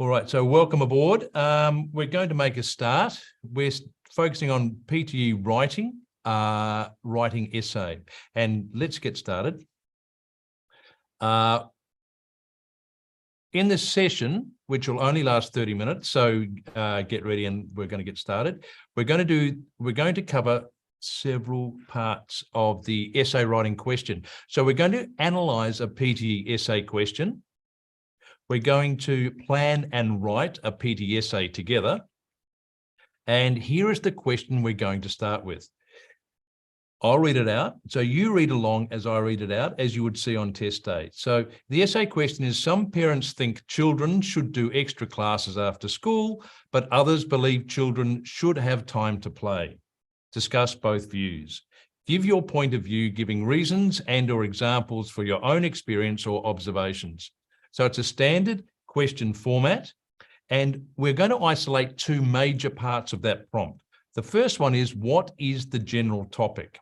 All right, so welcome aboard. We're going to make a start. We're focusing on PTE writing, writing essay, and let's get started. In this session, which will only last 30 minutes, so get ready and we're going to get started. We're going to cover several parts of the essay writing question. So we're going to analyze a PTE essay question. We're going to plan and write a PTE essay together. And here is the question we're going to start with. I'll read it out. So you read along as I read it out, as you would see on test day. So the essay question is, some parents think children should do extra classes after school, but others believe children should have time to play. Discuss both views. Give your point of view, giving reasons and/or examples for your own experience or observations. So it's a standard question format, and we're going to isolate two major parts of that prompt. The first one is, what is the general topic?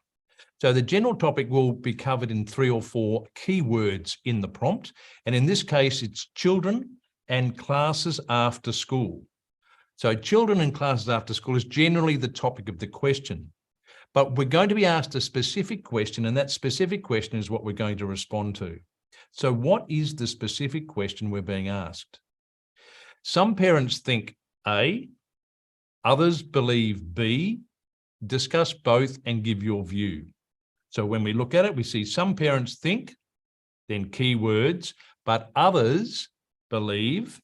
So the general topic will be covered in 3 or 4 keywords in the prompt. And in this case, it's children and classes after school. So children and classes after school is generally the topic of the question. But we're going to be asked a specific question, and that specific question is what we're going to respond to. So what is the specific question we're being asked? Some parents think A, others believe B. Discuss both and give your view. So when we look at it, we see some parents think, then keywords, but others believe.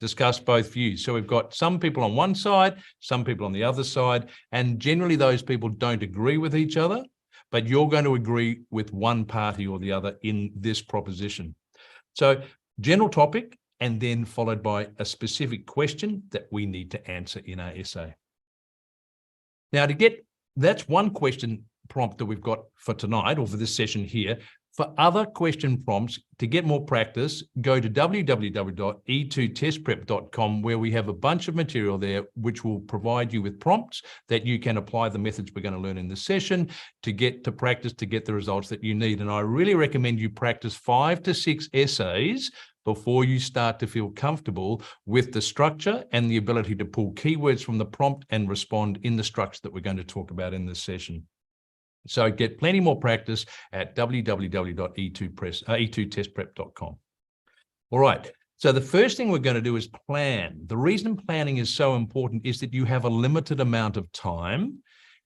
Discuss both views. So we've got some people on one side, some people on the other side, and generally those people don't agree with each other, but you're going to agree with one party or the other in this proposition. So general topic, and then followed by a specific question that we need to answer in our essay. Now that's one question prompt that we've got for tonight, or for this session here. For other question prompts, to get more practice, go to www.e2testprep.com, where we have a bunch of material there which will provide you with prompts that you can apply the methods we're going to learn in this session to get to practice, to get the results that you need. And I really recommend you practice 5 to 6 essays before you start to feel comfortable with the structure and the ability to pull keywords from the prompt and respond in the structure that we're going to talk about in this session. So get plenty more practice at www.e2testprep.com. All right, so the first thing we're going to do is plan. The reason planning is so important is that you have a limited amount of time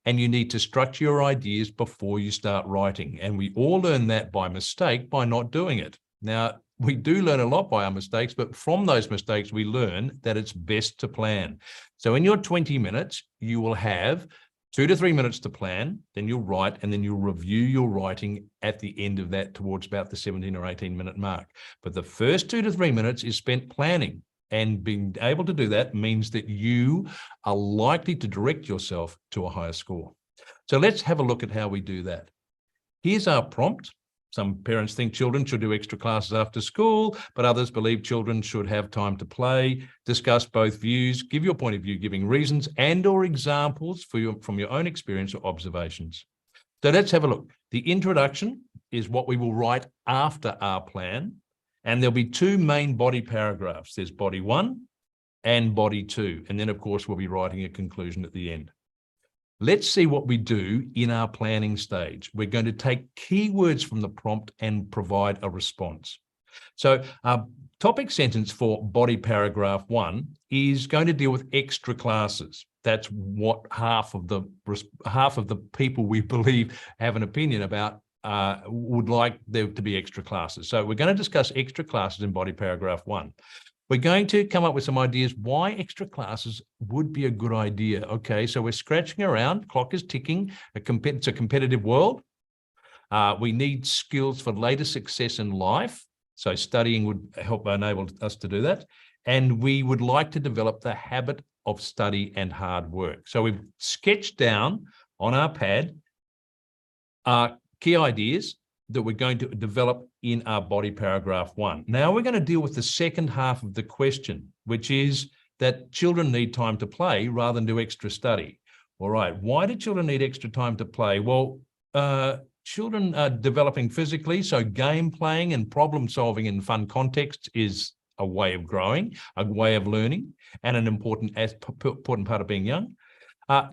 and you need to structure your ideas before you start writing. And we all learn that by mistake by not doing it. Now, we do learn a lot by our mistakes, but from those mistakes, we learn that it's best to plan. So in your 20 minutes, you will have 2 to 3 minutes to plan, then you'll write, and then you'll review your writing at the end of that towards about the 17 or 18 minute mark. But the first 2 to 3 minutes is spent planning, and being able to do that means that you are likely to direct yourself to a higher score. So let's have a look at how we do that. Here's our prompt. Some parents think children should do extra classes after school, but others believe children should have time to play. Discuss both views. Give your point of view, giving reasons and/or examples from your own experience or observations. So let's have a look. The introduction is what we will write after our plan, and there'll be 2 main body paragraphs. There's body 1 and body 2, and then of course we'll be writing a conclusion at the end. Let's see what we do in our planning stage. We're going to take keywords from the prompt and provide a response. So our topic sentence for body paragraph 1 is going to deal with extra classes. That's what half of the people we believe have an opinion about would like there to be extra classes. So we're going to discuss extra classes in body paragraph 1. We're going to come up with some ideas why extra classes would be a good idea. Okay, so we're scratching around, clock is ticking, it's a competitive world. We need skills for later success in life. So studying would help enable us to do that. And we would like to develop the habit of study and hard work. So we've sketched down on our pad key ideas that we're going to develop in our body paragraph 1. Now we're going to deal with the second half of the question, which is that children need time to play rather than do extra study. All right, why do children need extra time to play? Well, children are developing physically, so game playing and problem solving in fun contexts is a way of growing, a way of learning, and an important part of being young.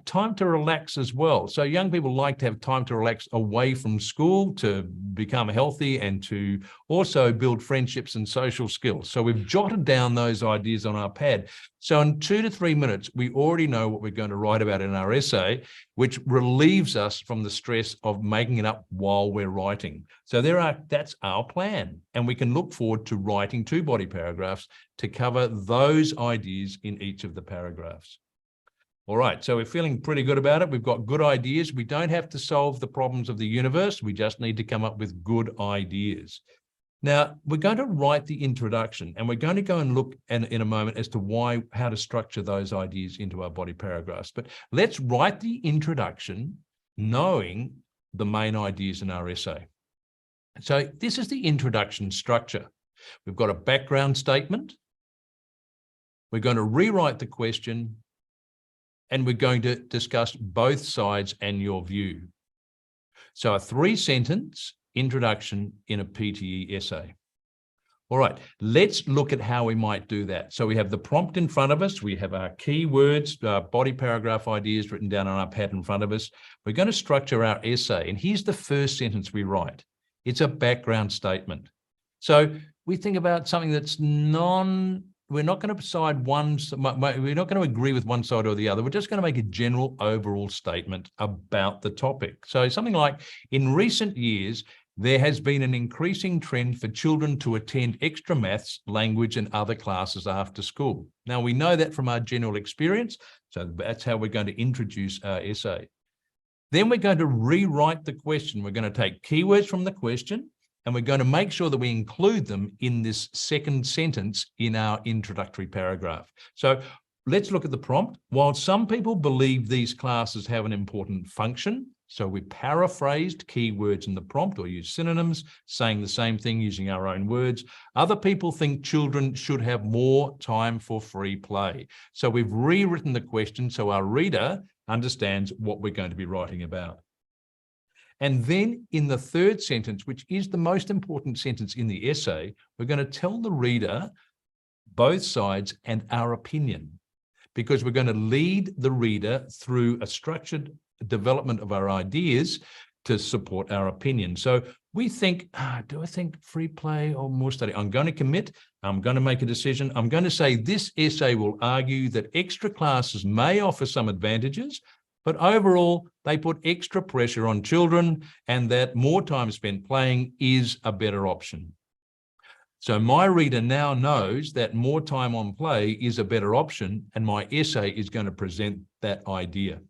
Time to relax as well. So young people like to have time to relax away from school to become healthy and to also build friendships and social skills. So we've jotted down those ideas on our pad. So in 2 to 3 minutes, we already know what we're going to write about in our essay, which relieves us from the stress of making it up while we're writing. So that's our plan. And we can look forward to writing 2 body paragraphs to cover those ideas in each of the paragraphs. All right, so we're feeling pretty good about it. We've got good ideas. We don't have to solve the problems of the universe. We just need to come up with good ideas. Now, we're going to write the introduction, and we're going to go and look in a moment as to how to structure those ideas into our body paragraphs. But let's write the introduction knowing the main ideas in our essay. So this is the introduction structure. We've got a background statement. We're going to rewrite the question, and we're going to discuss both sides and your view. So a 3-sentence introduction in a PTE essay. All right, let's look at how we might do that. So we have the prompt in front of us. We have our keywords, body paragraph ideas written down on our pad in front of us. We're going to structure our essay. And here's the first sentence we write. It's a background statement. So we think about something that's we're not going to decide we're not going to agree with one side or the other. We're just going to make a general overall statement about the topic. So something like, in recent years, there has been an increasing trend for children to attend extra maths, language, and other classes after school. Now, we know that from our general experience, so that's how we're going to introduce our essay. Then we're going to rewrite the question. We're going to take keywords from the question, and we're going to make sure that we include them in this second sentence in our introductory paragraph. So let's look at the prompt. While some people believe these classes have an important function, so we paraphrased keywords in the prompt or use synonyms, saying the same thing using our own words. Other people think children should have more time for free play. So we've rewritten the question so our reader understands what we're going to be writing about. And then in the third sentence, which is the most important sentence in the essay, we're going to tell the reader both sides and our opinion, because we're going to lead the reader through a structured development of our ideas to support our opinion. So we think, do I think free play or more study? I'm going to commit. I'm going to make a decision. I'm going to say this essay will argue that extra classes may offer some advantages, but overall, they put extra pressure on children and that more time spent playing is a better option. So my reader now knows that more time on play is a better option, and my essay is going to present that idea.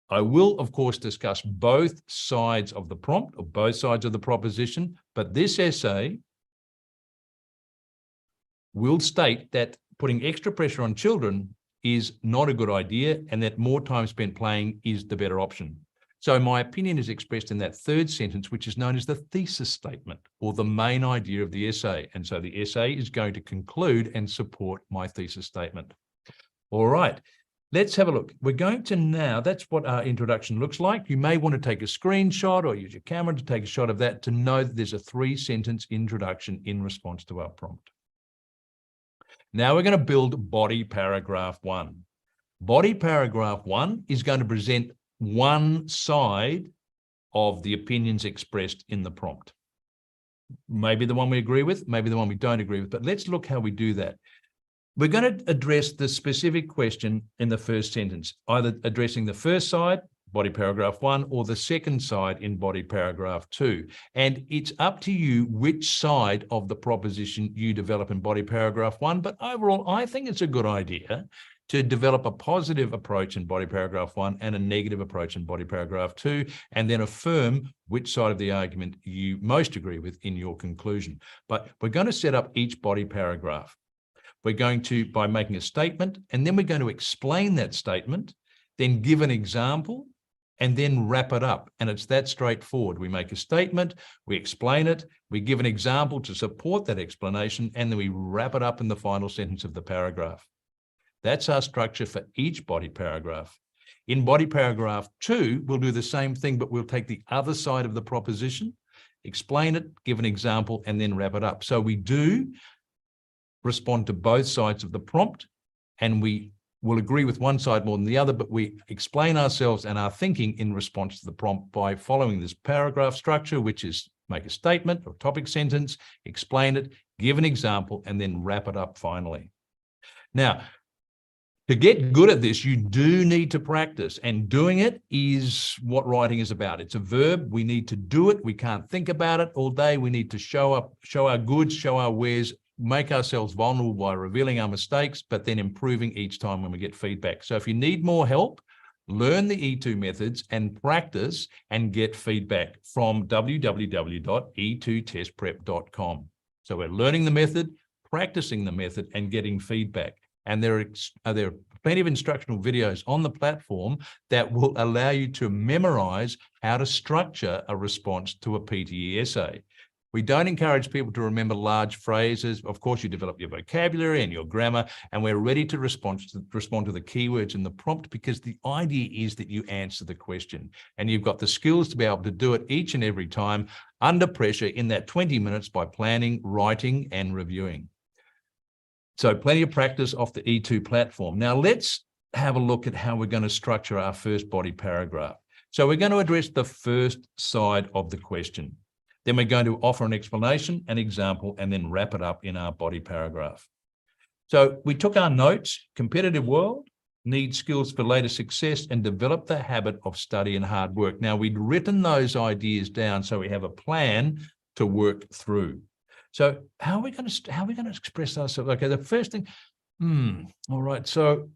I will, of course, discuss both sides of the prompt or both sides of the proposition, but this essay will state that putting extra pressure on children is not a good idea and that more time spent playing is the better option. So my opinion is expressed in that third sentence, which is known as the thesis statement or the main idea of the essay. And so the essay is going to conclude and support my thesis statement. All right, let's have a look. We're going to now, that's what our introduction looks like. You may want to take a screenshot or use your camera to take a shot of that to know that there's a 3-sentence introduction in response to our prompt. Now we're going to build body paragraph 1. Body paragraph 1 is going to present one side of the opinions expressed in the prompt. Maybe the one we agree with, maybe the one we don't agree with, but let's look how we do that. We're going to address the specific question in the first sentence, either addressing the first side, body paragraph 1, or the second side in body paragraph 2. And it's up to you which side of the proposition you develop in body paragraph 1. But overall, I think it's a good idea to develop a positive approach in body paragraph 1 and a negative approach in body paragraph 2, and then affirm which side of the argument you most agree with in your conclusion. But we're going to set up each body paragraph. We're going to, by making a statement, and then we're going to explain that statement, then give an example, and then wrap it up. And it's that straightforward. We make a statement, we explain it, we give an example to support that explanation, and then we wrap it up in the final sentence of the paragraph. That's our structure for each body paragraph. In body paragraph 2, we'll do the same thing, but we'll take the other side of the proposition, explain it, give an example, and then wrap it up. So we do respond to both sides of the prompt, and we will agree with one side more than the other, but we explain ourselves and our thinking in response to the prompt by following this paragraph structure, which is make a statement or topic sentence, explain it, give an example, and then wrap it up finally. Now, to get good at this, you do need to practice, and doing it is what writing is about. It's a verb. We need to do it. We can't think about it all day. We need to show up, show our goods, show our wares, make ourselves vulnerable by revealing our mistakes, but then improving each time when we get feedback. So if you need more help, learn the E2 methods and practice and get feedback from www.e2testprep.com. So we're learning the method, practicing the method, and getting feedback. And there are plenty of instructional videos on the platform that will allow you to memorize how to structure a response to a PTE essay. We don't encourage people to remember large phrases. Of course, you develop your vocabulary and your grammar, and we're ready to respond to the keywords in the prompt, because the idea is that you answer the question and you've got the skills to be able to do it each and every time under pressure in that 20 minutes by planning, writing, and reviewing. So plenty of practice off the E2 platform. Now let's have a look at how we're going to structure our first body paragraph. So we're going to address the first side of the question. Then we're going to offer an explanation, an example, and then wrap it up in our body paragraph. So we took our notes, competitive world, need skills for later success, and develop the habit of study and hard work. Now we'd written those ideas down so we have a plan to work through. So how are we going to express ourselves? Okay, the first thing, all right, so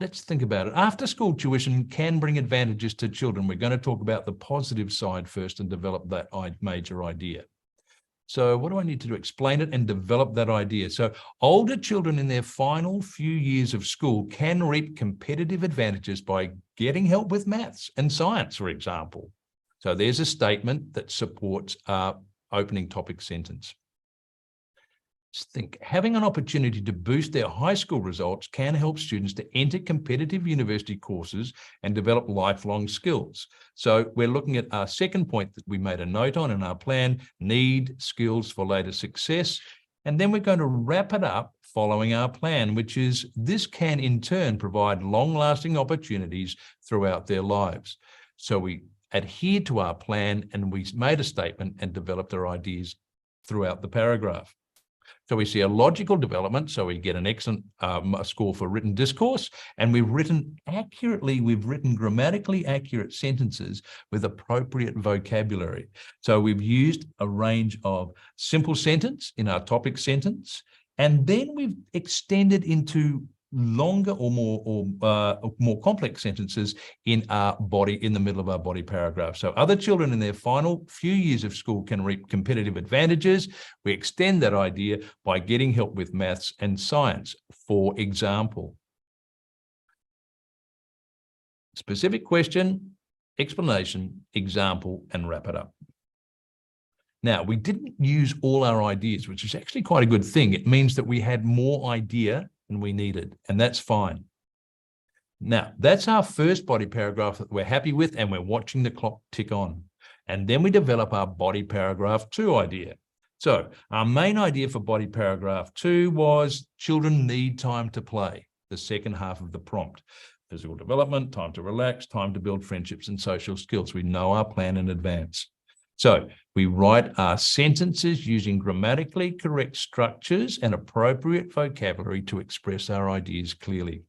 let's think about it. After school tuition can bring advantages to children. We're going to talk about the positive side first and develop that major idea. So what do I need to do? Explain it and develop that idea. So older children in their final few years of school can reap competitive advantages by getting help with maths and science, for example. So there's a statement that supports our opening topic sentence. Think, having an opportunity to boost their high school results can help students to enter competitive university courses and develop lifelong skills. So we're looking at our second point that we made a note on in our plan, need skills for later success. And then we're going to wrap it up following our plan, which is this can in turn provide long-lasting opportunities throughout their lives. So we adhered to our plan and we made a statement and developed our ideas throughout the paragraph. So we see a logical development, so we get an excellent score for written discourse, and we've written grammatically accurate sentences with appropriate vocabulary. So we've used a range of simple sentence in our topic sentence, and then we've extended into longer or more complex sentences in the middle of our body paragraph. So other children in their final few years of school can reap competitive advantages. We extend that idea by getting help with maths and science, for example. Specific question, explanation, example, and wrap it up. Now, we didn't use all our ideas, which is actually quite a good thing. It means that we had more idea than we needed, and that's fine. Now, that's our first body paragraph that we're happy with, and we're watching the clock tick on. And then we develop our body paragraph 2 idea. So our main idea for body paragraph 2 was children need time to play, the second half of the prompt. Physical development, time to relax, time to build friendships and social skills. We know our plan in advance. So we write our sentences using grammatically correct structures and appropriate vocabulary to express our ideas clearly.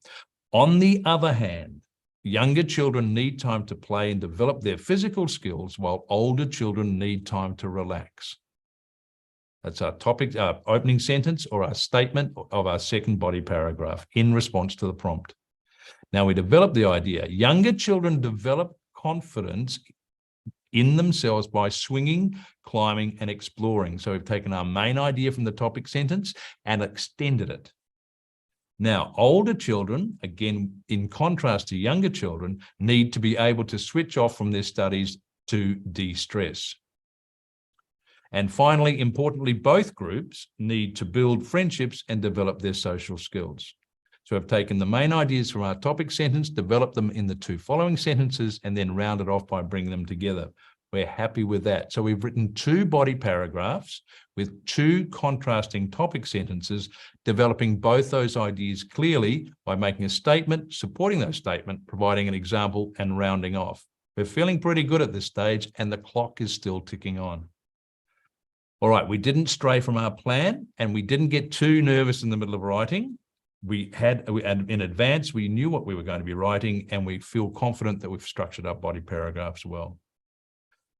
On the other hand, younger children need time to play and develop their physical skills, while older children need time to relax. That's our topic, our opening sentence or our statement of our second body paragraph in response to the prompt. Now we develop the idea. Younger children develop confidence in themselves by swinging, climbing, and exploring. So we've taken our main idea from the topic sentence and extended it. Now, older children, again, in contrast to younger children, need to be able to switch off from their studies to de-stress. And finally, importantly, both groups need to build friendships and develop their social skills. So I've taken the main ideas from our topic sentence, developed them in the 2 following sentences, and then rounded off by bringing them together. We're happy with that. So we've written 2 body paragraphs with 2 contrasting topic sentences, developing both those ideas clearly by making a statement, supporting that statement, providing an example, and rounding off. We're feeling pretty good at this stage, and the clock is still ticking on. All right, we didn't stray from our plan, and we didn't get too nervous in the middle of writing. In advance, we knew what we were going to be writing, and we feel confident that we've structured our body paragraphs well.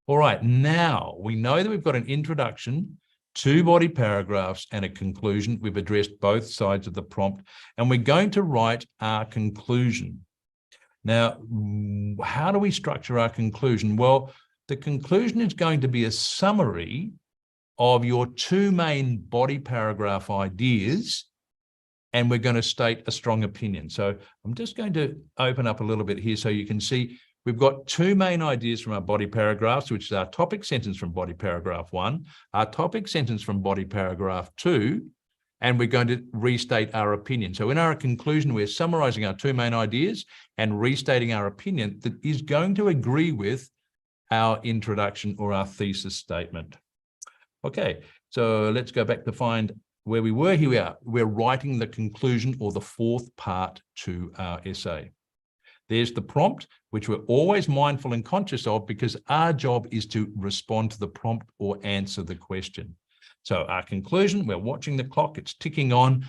All right, now we know that we've got an introduction, 2 body paragraphs, and a conclusion. We've addressed both sides of the prompt, and we're going to write our conclusion. Now, how do we structure our conclusion? Well, the conclusion is going to be a summary of your 2 main body paragraph ideas, and we're going to state a strong opinion. So I'm just going to open up a little bit here so you can see we've got 2 main ideas from our body paragraphs, which is our topic sentence from body paragraph 1, our topic sentence from body paragraph 2, and we're going to restate our opinion. So in our conclusion, we're summarizing our 2 main ideas and restating our opinion that is going to agree with our introduction or our thesis statement. Okay, so let's go back to find where we were. Here we are. We're writing the conclusion, or the 4th part to our essay. There's the prompt, which we're always mindful and conscious of, because our job is to respond to the prompt or answer the question. So our conclusion, we're watching the clock, it's ticking on.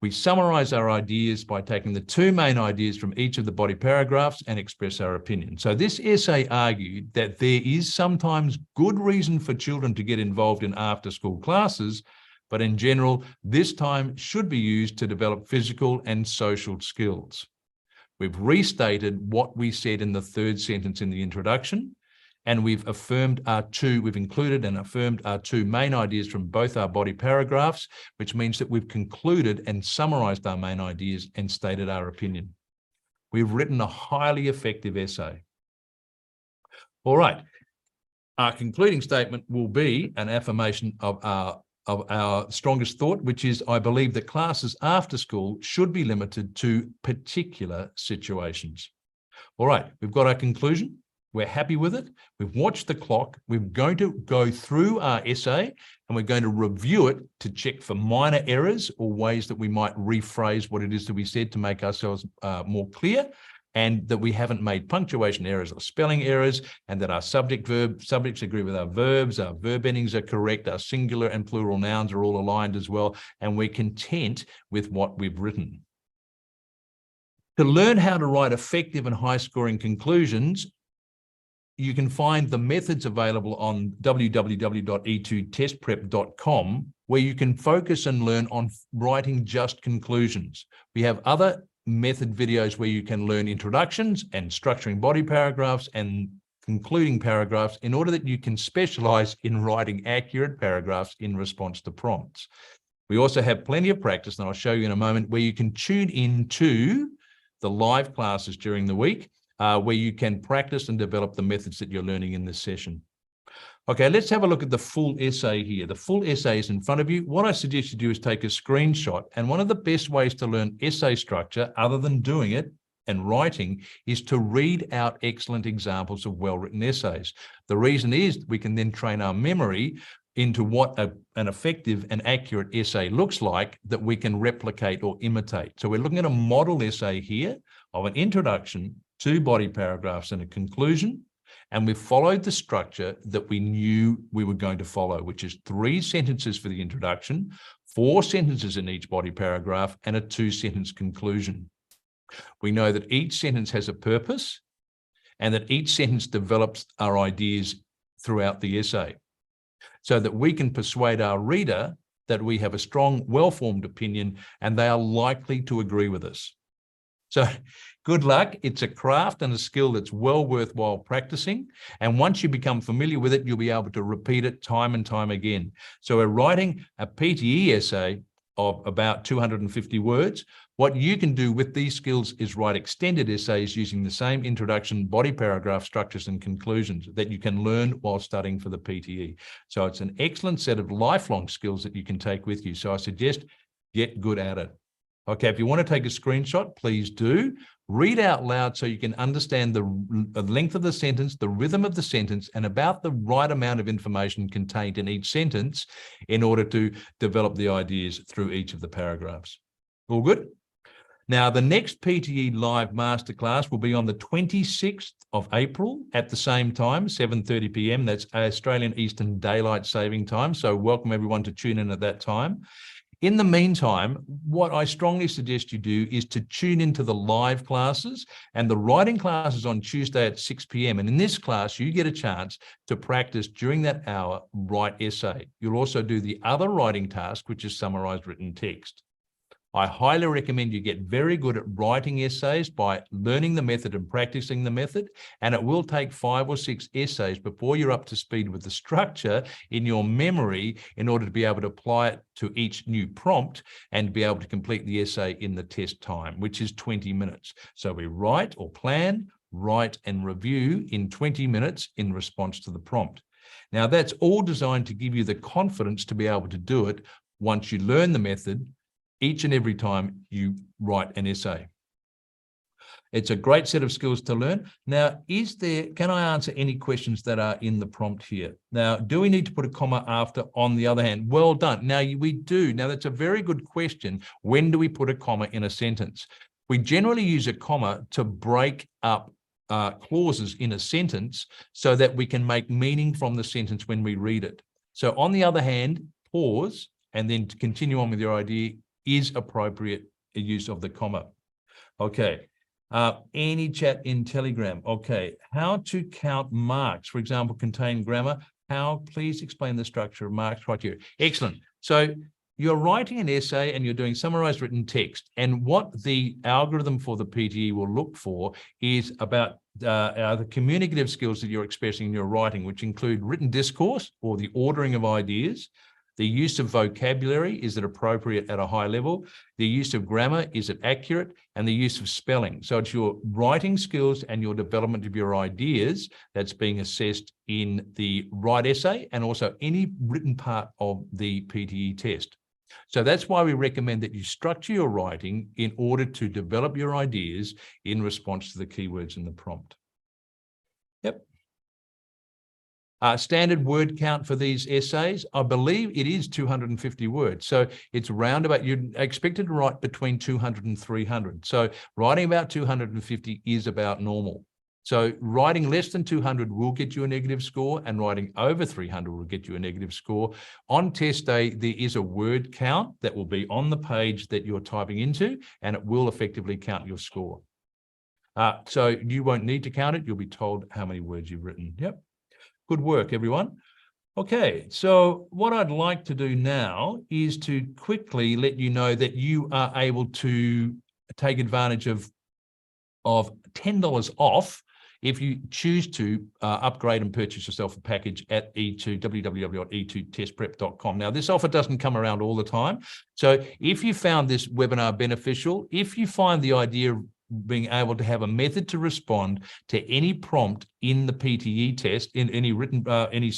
We summarize our ideas by taking the 2 main ideas from each of the body paragraphs and express our opinion. So this essay argued that there is sometimes good reason for children to get involved in after-school classes, but in general, this time should be used to develop physical and social skills. We've restated what we said in the 3rd sentence in the introduction, and we've included and affirmed our 2 main ideas from both our body paragraphs, which means that we've concluded and summarized our main ideas and stated our opinion. We've written a highly effective essay. All right, our concluding statement will be an affirmation of our strongest thought, which is, I believe that classes after school should be limited to particular situations. All right, we've got our conclusion. We're happy with it. We've watched the clock. We're going to go through our essay, and we're going to review it to check for minor errors or ways that we might rephrase what it is that we said to make ourselves more clear, and that we haven't made punctuation errors or spelling errors, and that our subjects agree with our verbs, our verb endings are correct, our singular and plural nouns are all aligned as well, and we're content with what we've written. To learn how to write effective and high-scoring conclusions, you can find the methods available on www.e2testprep.com, where you can focus and learn on writing just conclusions. We have other method videos where you can learn introductions and structuring body paragraphs and concluding paragraphs in order that you can specialize in writing accurate paragraphs in response to prompts. We also have plenty of practice, and I'll show you in a moment, where you can tune into the live classes during the week, where you can practice and develop the methods that you're learning in this session. Okay, let's have a look at the full essay here. The full essay is in front of you. What I suggest you do is take a screenshot. And one of the best ways to learn essay structure, other than doing it and writing, is to read out excellent examples of well-written essays. The reason is we can then train our memory into what an effective and accurate essay looks like that we can replicate or imitate. So we're looking at a model essay here of an introduction, 2 body paragraphs, and a conclusion. And we've followed the structure that we knew we were going to follow, which is 3 sentences for the introduction, 4 sentences in each body paragraph, and a 2-sentence conclusion. We know that each sentence has a purpose, and that each sentence develops our ideas throughout the essay, so that we can persuade our reader that we have a strong, well-formed opinion, and they are likely to agree with us. So good luck. It's a craft and a skill that's well worthwhile practicing. And once you become familiar with it, you'll be able to repeat it time and time again. So we're writing a PTE essay of about 250 words. What you can do with these skills is write extended essays using the same introduction, body paragraph structures and conclusions that you can learn while studying for the PTE. So it's an excellent set of lifelong skills that you can take with you. So I suggest get good at it. Okay, if you want to take a screenshot, please do. Read out loud so you can understand the length of the sentence, the rhythm of the sentence, and about the right amount of information contained in each sentence in order to develop the ideas through each of the paragraphs. All good? Now, the next PTE Live Masterclass will be on the 26th of April at the same time, 7:30 p.m. That's Australian Eastern Daylight Saving Time. So welcome everyone to tune in at that time. In the meantime, what I strongly suggest you do is to tune into the live classes, and the writing class is on Tuesday at 6 p.m. And in this class, you get a chance to practice during that hour, write essay. You'll also do the other writing task, which is summarized written text. I highly recommend you get very good at writing essays by learning the method and practicing the method. And it will take 5 or 6 essays before you're up to speed with the structure in your memory in order to be able to apply it to each new prompt and be able to complete the essay in the test time, which is 20 minutes. So we write or plan, write and review in 20 minutes in response to the prompt. Now, that's all designed to give you the confidence to be able to do it once you learn the method each and every time you write an essay. It's a great set of skills to learn. Now, can I answer any questions that are in the prompt here? Now, do we need to put a comma after on the other hand? Well done. Now, we do. Now, that's a very good question. When do we put a comma in a sentence? We generally use a comma to break up clauses in a sentence so that we can make meaning from the sentence when we read it. So on the other hand, pause and then to continue on with your idea is appropriate use of the comma. Okay. Any chat in Telegram. Okay. How to count marks, for example, contain grammar. Please explain the structure of marks criteria. Excellent. So you're writing an essay and you're doing summarized written text. And what the algorithm for the PTE will look for is about the communicative skills that you're expressing in your writing, which include written discourse or the ordering of ideas. The use of vocabulary, is it appropriate at a high level? The use of grammar, is it accurate? And the use of spelling. So it's your writing skills and your development of your ideas that's being assessed in the write essay and also any written part of the PTE test. So that's why we recommend that you structure your writing in order to develop your ideas in response to the keywords in the prompt. Yep. Standard word count for these essays, I believe it is 250 words. So it's roundabout, you're expected to write between 200 and 300. So writing about 250 is about normal. So writing less than 200 will get you a negative score, and writing over 300 will get you a negative score. On test day, there is a word count that will be on the page that you're typing into, and it will effectively count your score. So you won't need to count it. You'll be told how many words you've written. Yep. Good work, everyone. Okay, so what I'd like to do now is to quickly let you know that you are able to take advantage of $10 off if you choose to upgrade and purchase yourself a package at www.e2testprep.com. Now, this offer doesn't come around all the time. So if you found this webinar beneficial, if you find the idea of being able to have a method to respond to any prompt in the PTE test, in any written, any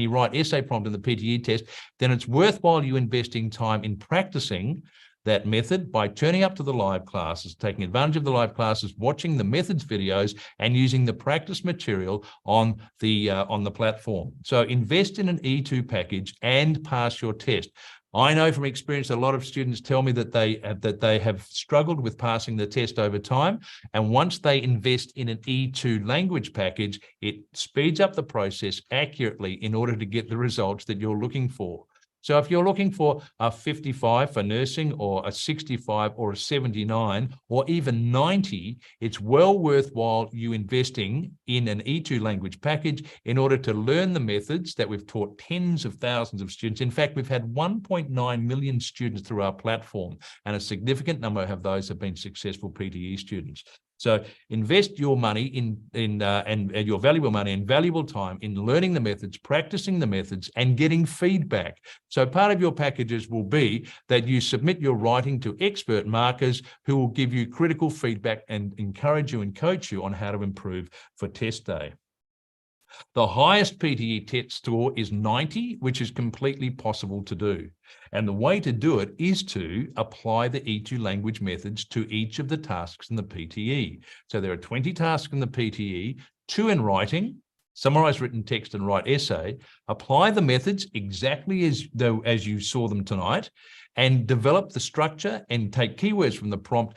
write essay prompt in the PTE test, then it's worthwhile you investing time in practicing that method by turning up to the live classes, taking advantage of the live classes, watching the methods videos, and using the practice material on the platform. So invest in an E2 package and pass your test. I know from experience, a lot of students tell me that they have struggled with passing the test over time. And once they invest in an E2 language package, it speeds up the process accurately in order to get the results that you're looking for. So if you're looking for a 55 for nursing, or a 65 or a 79 or even 90, it's well worthwhile you investing in an E2 language package in order to learn the methods that we've taught tens of thousands of students. In fact, we've had 1.9 million students through our platform, and a significant number of those have been successful PTE students. So invest your money and your valuable money and valuable time in learning the methods, practicing the methods, and getting feedback. So part of your packages will be that you submit your writing to expert markers who will give you critical feedback and encourage you and coach you on how to improve for test day. The highest PTE test score is 90, which is completely possible to do. And the way to do it is to apply the E2 language methods to each of the tasks in the PTE. So there are 20 tasks in the PTE, 2 in writing, summarize written text and write essay, apply the methods exactly as you saw them tonight, and develop the structure and take keywords from the prompt,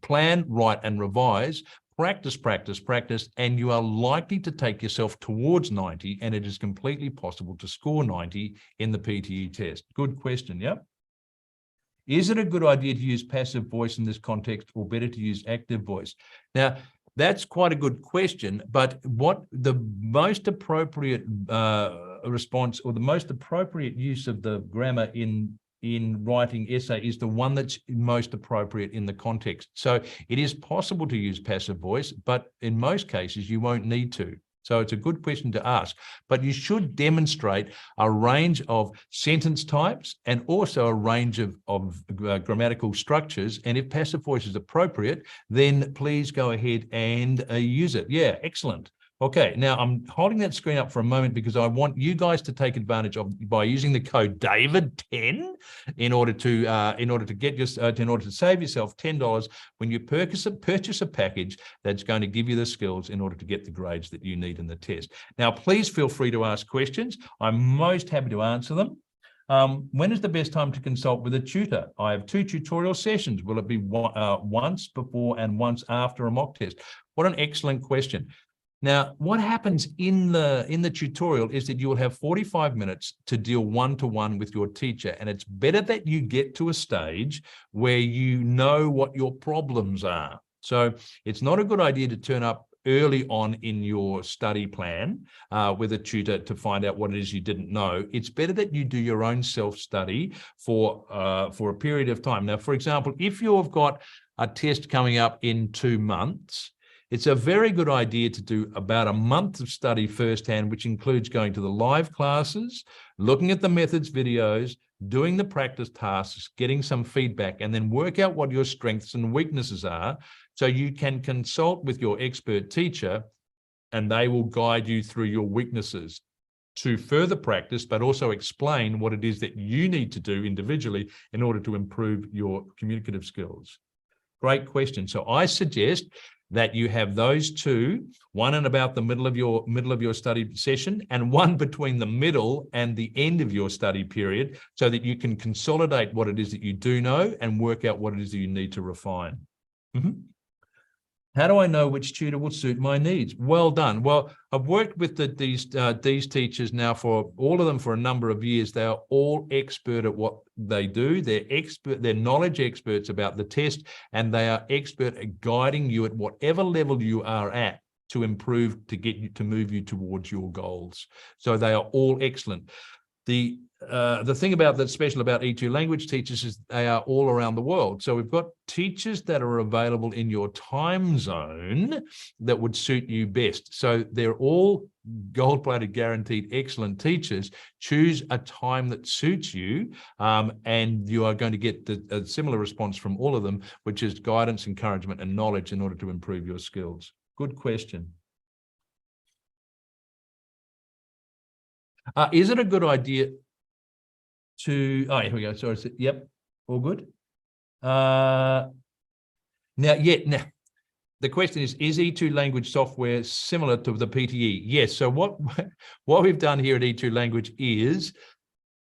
plan, write, and revise. Practice, practice, practice, and you are likely to take yourself towards 90, and it is completely possible to score 90 in the PTE test. Good question, yep. Is it a good idea to use passive voice in this context, or better to use active voice? Now, that's quite a good question, but what the most appropriate response, or the most appropriate use of the grammar in writing essay is the one that's most appropriate in the context. So it is possible to use passive voice, but in most cases you won't need to. So it's a good question to ask, but you should demonstrate a range of sentence types and also a range of grammatical structures. And if passive voice is appropriate, then please go ahead and use it. Yeah, excellent. Okay, now I'm holding that screen up for a moment because I want you guys to take advantage of by using the code David10 in order to save yourself $10 when you purchase a package that's going to give you the skills in order to get the grades that you need in the test. Now, please feel free to ask questions. I'm most happy to answer them. When is the best time to consult with a tutor? I have 2 tutorial sessions. Will it be once before and once after a mock test? What an excellent question. Now, what happens in the tutorial is that you will have 45 minutes to deal one-to-one with your teacher, and it's better that you get to a stage where you know what your problems are. So it's not a good idea to turn up early on in your study plan with a tutor to find out what it is you didn't know. It's better that you do your own self-study for a period of time. Now, for example, if you've got a test coming up in 2 months, it's a very good idea to do about a month of study firsthand, which includes going to the live classes, looking at the methods videos, doing the practice tasks, getting some feedback, and then work out what your strengths and weaknesses are so you can consult with your expert teacher and they will guide you through your weaknesses to further practice, but also explain what it is that you need to do individually in order to improve your communicative skills. Great question. So I suggest that you have those 2, one in about the middle of your study session and one between the middle and the end of your study period, so that you can consolidate what it is that you do know and work out what it is that you need to refine. How do I know which tutor will suit my needs? Well done. Well, I've worked with these teachers now for all of them for a number of years. They are all expert at what they do. They're knowledge experts about the test, and they are expert at guiding you at whatever level you are at to improve, to get you to move you towards your goals. So they are all excellent. The thing that's special about E2 language teachers is they are all around the world. So we've got teachers that are available in your time zone that would suit you best. So they're all gold-plated, guaranteed, excellent teachers. Choose a time that suits you, and you are going to get a similar response from all of them, which is guidance, encouragement, and knowledge in order to improve your skills. Good question. Is it a good idea to, oh, here we go. Sorry. Yep. All good. Now, the question is E2 language software similar to the PTE? Yes. So what we've done here at E2 language is,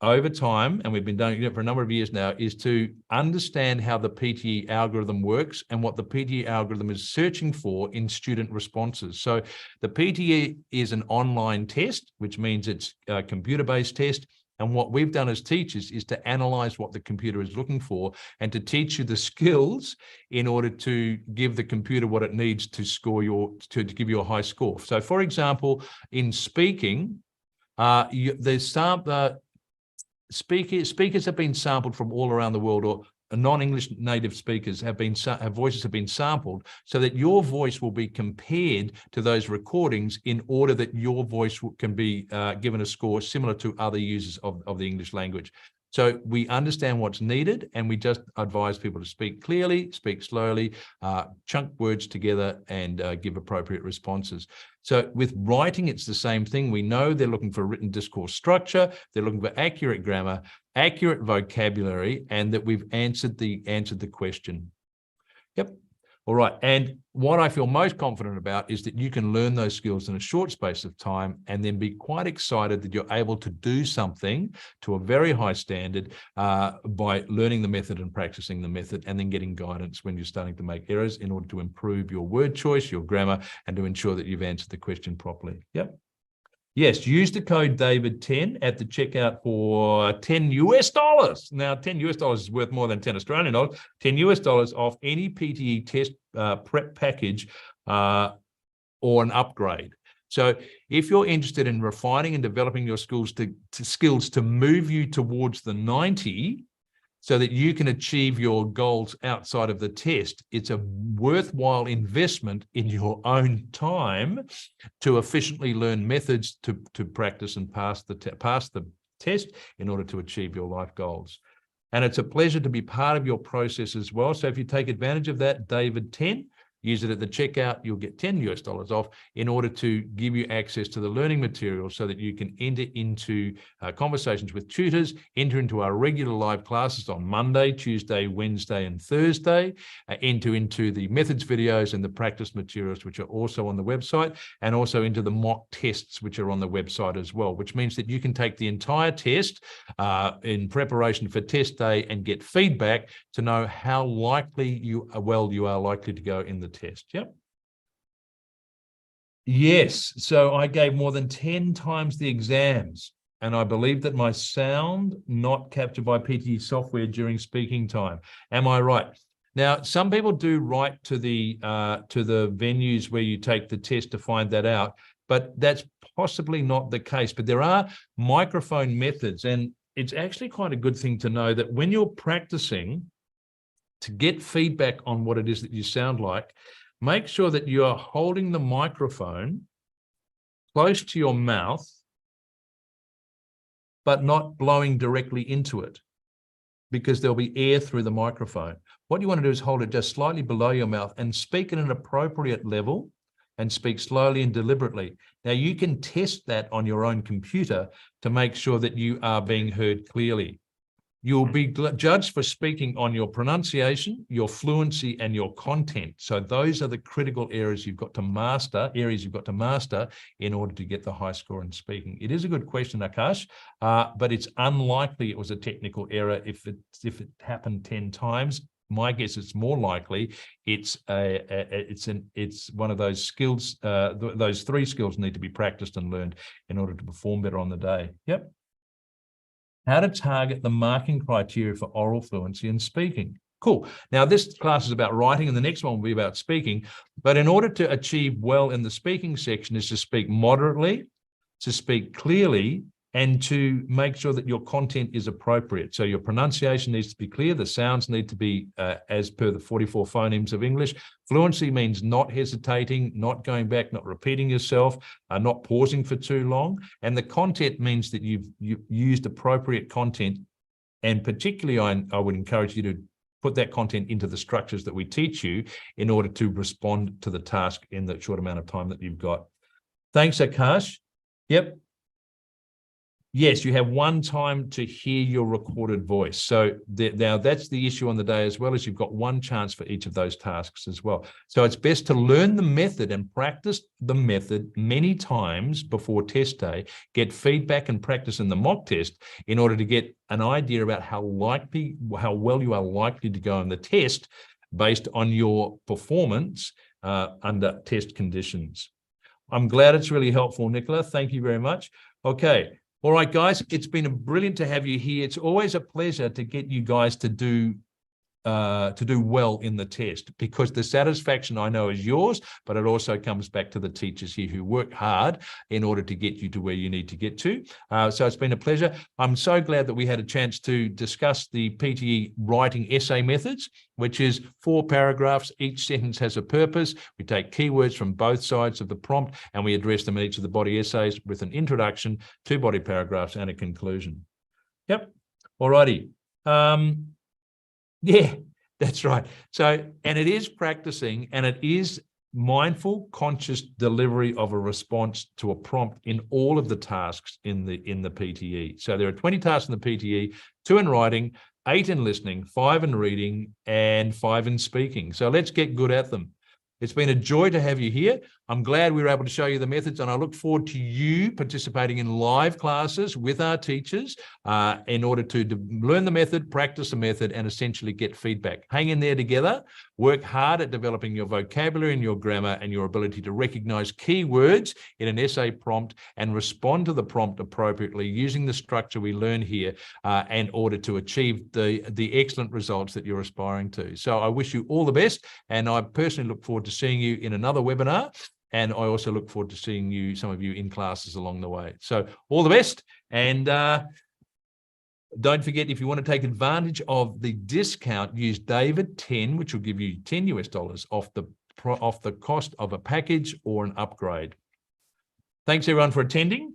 over time, and we've been doing it for a number of years now, is to understand how the PTE algorithm works and what the PTE algorithm is searching for in student responses. So the PTE is an online test, which means it's a computer-based test. And what we've done as teachers is to analyze what the computer is looking for and to teach you the skills in order to give the computer what it needs to score to give you a high score. So, for example, in speaking, speakers have been sampled from all around the world, or non-English native speakers voices have been sampled, so that your voice will be compared to those recordings in order that your voice can be given a score similar to other users of the English language. So we understand what's needed, and we just advise people to speak clearly, speak slowly, chunk words together, and give appropriate responses. So with writing, it's the same thing. We know they're looking for written discourse structure. They're looking for accurate grammar, accurate vocabulary, and that we've answered the question. Yep. All right. And what I feel most confident about is that you can learn those skills in a short space of time and then be quite excited that you're able to do something to a very high standard by learning the method and practicing the method, and then getting guidance when you're starting to make errors in order to improve your word choice, your grammar, and to ensure that you've answered the question properly. Yep. Yes, use the code David10 at the checkout for $10 US. Now, $10 US is worth more than 10 Australian dollars. $10 US off any PTE test prep package or an upgrade. So if you're interested in refining and developing your skills to move you towards the 90, so that you can achieve your goals outside of the test, it's a worthwhile investment in your own time to efficiently learn methods to practice and pass the test in order to achieve your life goals. And it's a pleasure to be part of your process as well. So if you take advantage of that, David10, use it at the checkout, you'll get $10 US off in order to give you access to the learning materials so that you can enter into conversations with tutors, enter into our regular live classes on Monday, Tuesday, Wednesday, and Thursday, enter into the methods videos and the practice materials, which are also on the website, and also into the mock tests, which are on the website as well, which means that you can take the entire test in preparation for test day and get feedback to know how likely you are likely to go in the test. Yep. Yes. So I gave more than 10 times the exams, and I believe that my sound not captured by PTE software during speaking time. Am I right? Now, some people do write to the venues where you take the test to find that out, but that's possibly not the case. But there are microphone methods, and it's actually quite a good thing to know that when you're practicing to get feedback on what it is that you sound like, make sure that you are holding the microphone close to your mouth, but not blowing directly into it, because there'll be air through the microphone. What you want to do is hold it just slightly below your mouth and speak at an appropriate level, and speak slowly and deliberately. Now, you can test that on your own computer to make sure that you are being heard clearly. You'll be judged for speaking on your pronunciation, your fluency, and your content. So those are the critical areas you've got to master in order to get the high score in speaking. It is a good question, Akash, but it's unlikely it was a technical error if it happened 10 times. My guess it's more likely it's one of those skills. Those 3 skills need to be practiced and learned in order to perform better on the day. Yep. How to target the marking criteria for oral fluency and speaking. Cool. Now, this class is about writing, and the next one will be about speaking. But in order to achieve well in the speaking section is to speak moderately, to speak clearly, and to make sure that your content is appropriate. So your pronunciation needs to be clear. The sounds need to be as per the 44 phonemes of English. Fluency means not hesitating, not going back, not repeating yourself, not pausing for too long. And the content means that you've used appropriate content. And particularly, I would encourage you to put that content into the structures that we teach you in order to respond to the task in the short amount of time that you've got. Thanks, Akash. Yep. Yes, you have one time to hear your recorded voice. So now that's the issue on the day, as well as you've got one chance for each of those tasks as well. So it's best to learn the method and practice the method many times before test day, get feedback and practice in the mock test in order to get an idea about how well you are likely to go on the test based on your performance under test conditions. I'm glad it's really helpful, Nicola. Thank you very much. Okay. All right, guys, it's been brilliant to have you here. It's always a pleasure to get you guys to do well in the test, because the satisfaction I know is yours, but it also comes back to the teachers here who work hard in order to get you to where you need to get to. So it's been a pleasure. I'm so glad that we had a chance to discuss the PTE writing essay methods, which is 4 paragraphs. Each sentence has a purpose. We take keywords from both sides of the prompt and we address them in each of the body essays with an introduction, 2 body paragraphs, and a conclusion. Yep. All righty. Yeah, that's right. So, and it is practicing, and it is mindful, conscious delivery of a response to a prompt in all of the tasks in the PTE. So there are 20 tasks in the PTE, 2 in writing, 8 in listening, 5 in reading, and 5 in speaking. So let's get good at them. It's been a joy to have you here. I'm glad we were able to show you the methods, and I look forward to you participating in live classes with our teachers in order to learn the method, practice the method, and essentially get feedback. Hang in there together. Work hard at developing your vocabulary and your grammar and your ability to recognize keywords in an essay prompt and respond to the prompt appropriately using the structure we learn here in order to achieve the excellent results that you're aspiring to. So I wish you all the best, and I personally look forward to seeing you in another webinar. And I also look forward to seeing some of you in classes along the way. So all the best. And don't forget, if you want to take advantage of the discount, use David10, which will give you $10 off the cost of a package or an upgrade. Thanks everyone for attending.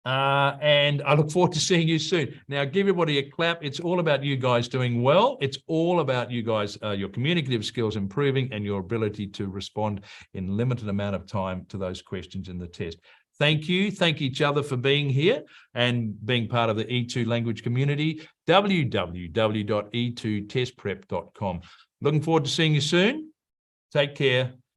And I look forward to seeing you soon. Now, give everybody a clap. It's all about you guys doing well. It's all about you guys, your communicative skills improving and your ability to respond in limited amount of time to those questions in the test. Thank you. Thank each other for being here and being part of the E2 language community, www.e2testprep.com. Looking forward to seeing you soon. Take care.